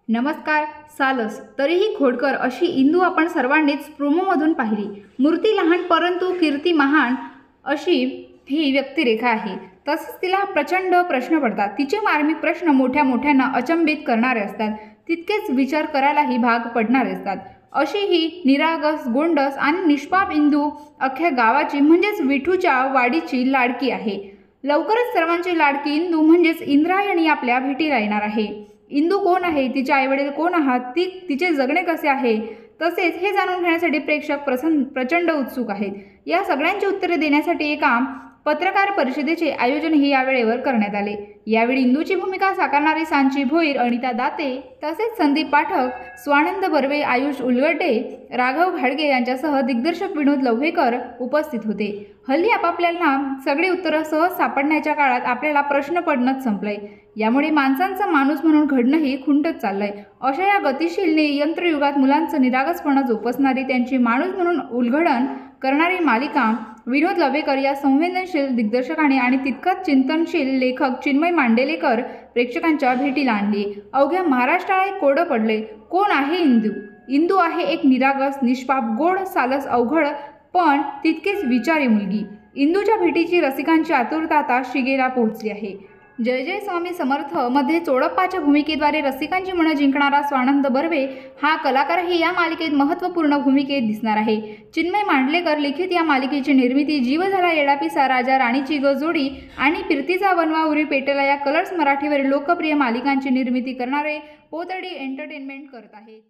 नमस्कार. सालस तरीही खोडकर अशी इंदू आपण सर्वांनीच प्रोमोमधून पाहिली. मूर्ती लहान परंतु कीर्ती महान अशी ही व्यक्तिरेखा आहे. तसंच तिला प्रचंड प्रश्न पडतात. तिचे मार्मिक प्रश्न मोठ्या मोठ्यांना अचंबित करणारे असतात, तितकेच विचार करायलाही भाग पडणारे असतात. अशी ही निरागस, गोंडस आणि निष्पाप इंदू अख्ख्या गावाची म्हणजेच विठूच्या वाडीची लाडकी आहे. लवकरच सर्वांची लाडकी इंदू म्हणजेच इंद्रायणी आपल्या भेटीला येणार आहे. इंदू कोण आहे, तिचे आईवडील कोण आहात, तिचे जगणे कसे आहे, तसेच हे जाणून घेण्यासाठी प्रेक्षक प्रचंड उत्सुक आहेत. या सगळ्यांची उत्तरे देण्यासाठी एका पत्रकार परिषदेचे आयोजनही यावेळेवर करण्यात आले. यावेळी इंदूची भूमिका साकारणारी सांची भोईर, अनिता दाते, तसेच संदीप पाठक, स्वानंद बर्वे, आयुष उलगडे, राघव घाडगे यांच्यासह दिग्दर्शक विनोद लव्हेकर उपस्थित होते. हल्ली आपापल्याला सगळी उत्तरं सहज सापडण्याच्या काळात आपल्याला प्रश्न पडणंच संपलंय. यामुळे माणसांचा माणूस म्हणून घडणंही खुंटत चाललंय. अशा या गतिशील यंत्रयुगात मुलांचं निरागसपणा जोपासणारी, त्यांची माणूस म्हणून उलगडण करणारी मालिका विनोद लव्हेकर या संवेदनशील दिग्दर्शकाने आणि तितकाच चिंतनशील लेखक चिन्मय मांडेलेकर प्रेक्षकांच्या भेटीला आणली. अवघ्या महाराष्ट्राला कोडं पडले. कोण आहे इंदू? इंदू आहे एक निरागस, निष्पाप, गोड, सालस, अवघड पण तितकेच विचारी मुलगी. इंदूच्या भेटीची रसिकांची आतुरता आता शिगेला पोहोचली आहे. जय जय स्वामी समर्थ मध्ये चोडप्पाच्या भूमिकेद्वारे रसिकांची मनं जिंकणारा स्वानंद बर्वे हा कलाकारही या मालिकेत महत्त्वपूर्ण भूमिकेत दिसणार आहे. चिन्मय मांडलेकर लिखित या मालिकेची निर्मिती जीव झाला येडापिसा, राजा राणीची जोडी आणि फिरतीचा वनवा उरी पेटेला या कलर्स मराठीवरील लोकप्रिय मालिकांची निर्मिती करणारे पोतडी एंटरटेनमेंट करत आहे.